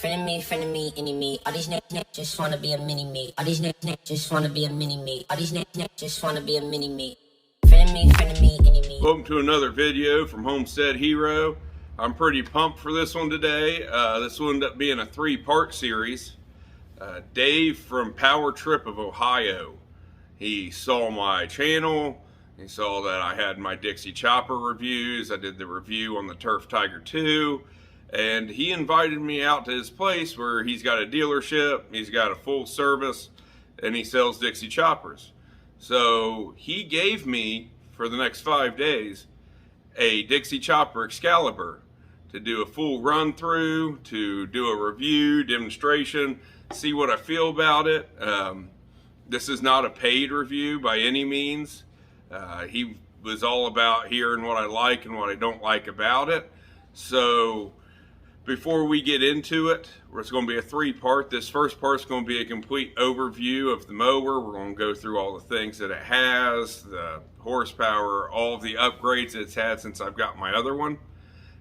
Friend of me, any me. All these niggas just wanna be a mini me. All these niggas just wanna be a mini me. All these niggas just wanna be a mini me. Friend of me, any me. Welcome to another video from Homestead Hero. I'm pretty pumped for this one today. This will end up being a 3-part series. Dave from Power Trip of Ohio. He saw my channel. He saw that I had my Dixie Chopper reviews. I did the review on the Turf Tiger 2. And he invited me out to his place where he's got a dealership, he's got a full service, and he sells Dixie Choppers. So he gave me, for the next 5 days, a Dixie Chopper Xcaliber to do a full run through, to do a review, demonstration, see what I feel about it. This is not a paid review by any means. He was all about hearing what I like and what I don't like about it. So before we get into it, it's going to be a 3-part. This first part is going to be a complete overview of the mower. We're going to go through all the things that it has, the horsepower, all of the upgrades it's had since I've got my other one.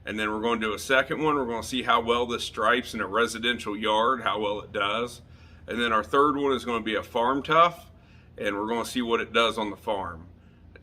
And then we're going to do a second one. We're going to see how well this stripes in a residential yard, how well it does. And then our third one is going to be a farm tough, and we're going to see what it does on the farm.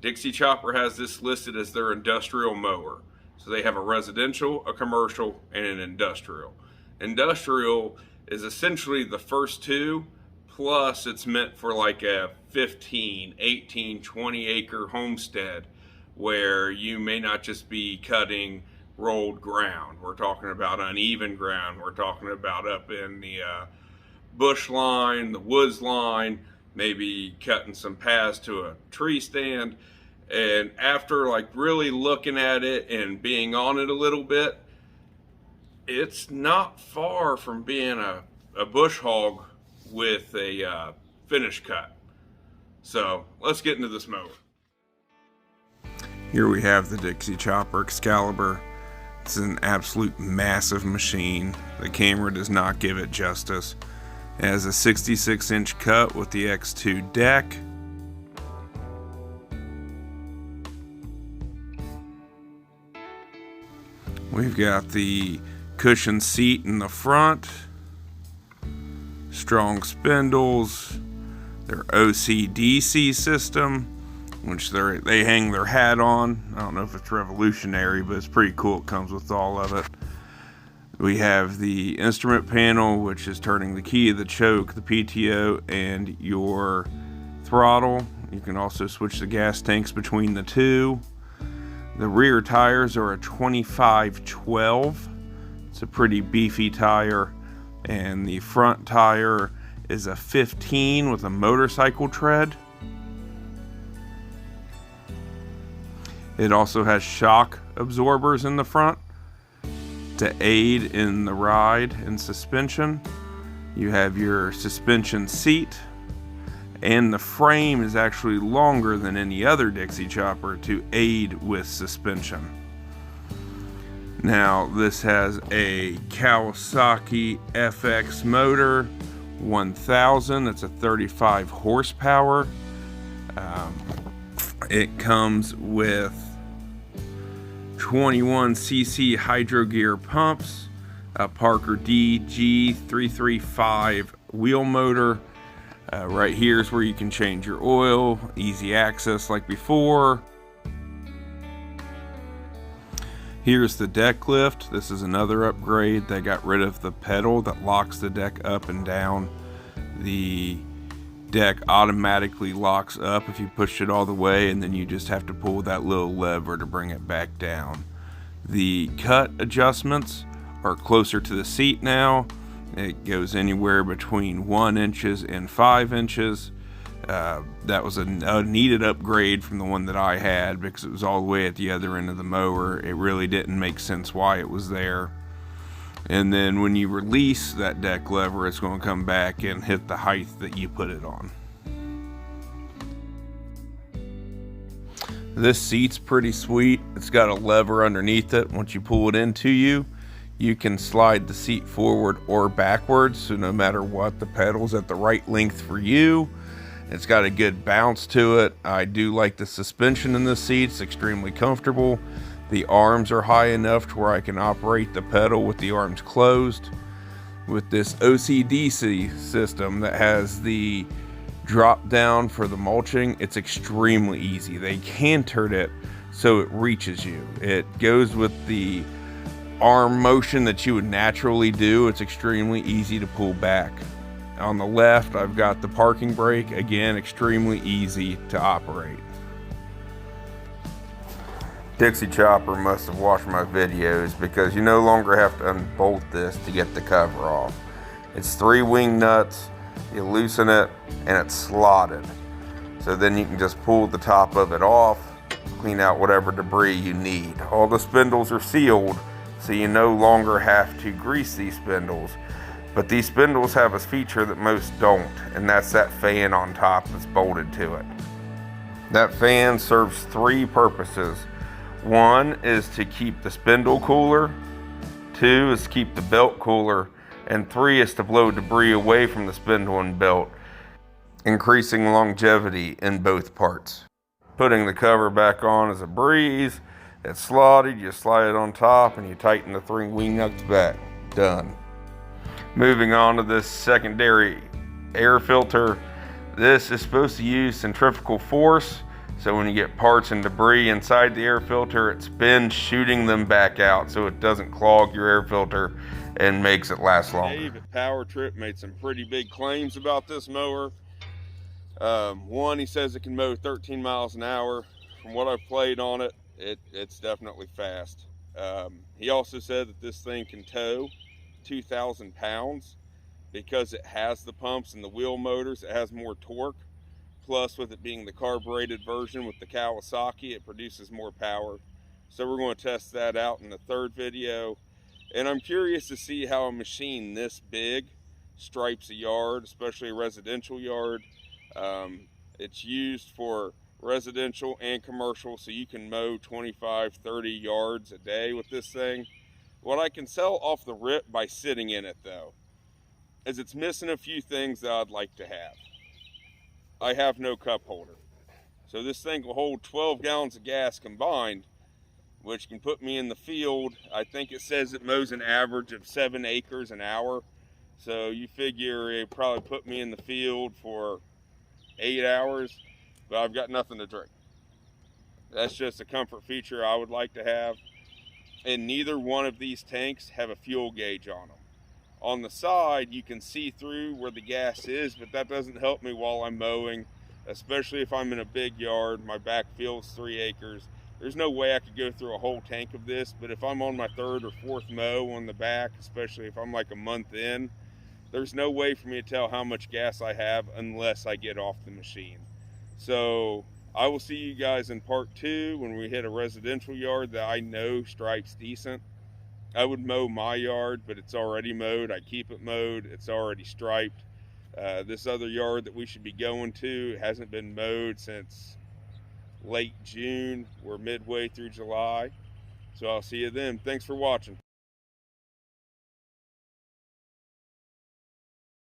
Dixie Chopper has this listed as their industrial mower. So they have a residential, a commercial, and an industrial. Industrial is essentially the first two, plus it's meant for like a 15, 18, 20 acre homestead where you may not just be cutting rolled ground. We're talking about uneven ground. We're talking about up in the bush line, the woods line, maybe cutting some paths to a tree stand. And after like really looking at it and being on it a little bit, it's not far from being a bush hog with a finish cut. So let's get into this mower. Here we have the Dixie Chopper Xcaliber. It's an absolute massive machine. The camera does not give it justice. It has a 66-inch cut with the X2 deck. We've got the cushion seat in the front, strong spindles, their OCDC system, which they hang their hat on. I don't know if it's revolutionary, but it's pretty cool. It comes with all of it. We have the instrument panel, which is turning the key, the choke, the PTO, and your throttle. You can also switch the gas tanks between the two. The rear tires are a 25/12. It's a pretty beefy tire. And the front tire is a 15 with a motorcycle tread. It also has shock absorbers in the front to aid in the ride and suspension. You have your suspension seat. And the frame is actually longer than any other Dixie Chopper to aid with suspension. Now, this has a Kawasaki FX motor, 1000. It's a 35 horsepower. It comes with 21cc hydro gear pumps, a Parker DG335 wheel motor. Right here is where you can change your oil, easy access like before. Here's the deck lift. This is another upgrade. They got rid of the pedal that locks the deck up and down. The deck automatically locks up if you push it all the way, and then you just have to pull that little lever to bring it back down. The cut adjustments are closer to the seat now. It goes anywhere between 1 inch and 5 inches. That was a needed upgrade from the one that I had because it was all the way at the other end of the mower. It really didn't make sense why it was there. And then when you release that deck lever, it's going to come back and hit the height that you put it on. This seat's pretty sweet. It's got a lever underneath it. Once you pull it into you, you can slide the seat forward or backwards, so no matter what, the pedal's at the right length for you. It's got a good bounce to it. I do like the suspension in this seat. It's extremely comfortable. The arms are high enough to where I can operate the pedal with the arms closed. with this OCDC system that has the drop down for the mulching. It's extremely easy. They cantered it so it reaches you. It goes with the arm motion that you would naturally do. It's extremely easy to pull back. On the left, I've got the parking brake. Again, extremely easy to operate. Dixie Chopper must have watched my videos, because you no longer have to unbolt this to get the cover off. It's 3 wing nuts, you loosen it, and it's slotted. So then you can just pull the top of it off, clean out whatever debris you need. All the spindles are sealed, so you no longer have to grease these spindles. But these spindles have a feature that most don't, and that's that fan on top that's bolted to it. That fan serves 3 purposes. 1 is to keep the spindle cooler, 2 is to keep the belt cooler, and 3 is to blow debris away from the spindle and belt, increasing longevity in both parts. Putting the cover back on is a breeze. It's slotted, you slide it on top, and you tighten the 3 wing nuts back. Done. Moving on to this secondary air filter. This is supposed to use centrifugal force, so when you get parts and debris inside the air filter, it spins, shooting them back out so it doesn't clog your air filter and makes it last longer. Dave at Power Trip made some pretty big claims about this mower. One, he says it can mow 13 miles an hour. From what I've played on it, it's definitely fast. He also said that this thing can tow 2,000 pounds because it has the pumps and the wheel motors. It has more torque. Plus, with it being the carbureted version with the Kawasaki, it produces more power. So we're going to test that out in the 3rd video. And I'm curious to see how a machine this big stripes a yard, especially a residential yard. It's used for residential and commercial, so you can mow 25, 30 yards a day with this thing. What I can sell off the rip by sitting in it, though, is it's missing a few things that I'd like to have. I have no cup holder. So this thing will hold 12 gallons of gas combined, which can put me in the field. I think it says it mows an average of 7 acres an hour. So you figure it probably put me in the field for 8 hours, but I've got nothing to drink. That's just a comfort feature I would like to have. And neither one of these tanks have a fuel gauge on them. On the side, you can see through where the gas is, but that doesn't help me while I'm mowing, especially if I'm in a big yard. My backfield's 3 acres. There's no way I could go through a whole tank of this, but if I'm on my 3rd or 4th mow on the back, especially if I'm like a month in, there's no way for me to tell how much gas I have unless I get off the machine. So I will see you guys in part 2 when we hit a residential yard that I know stripes decent. I would mow my yard, but it's already mowed. I keep it mowed. It's already striped. This other yard that we should be going to hasn't been mowed since late June. We're midway through July. So I'll see you then. Thanks for watching.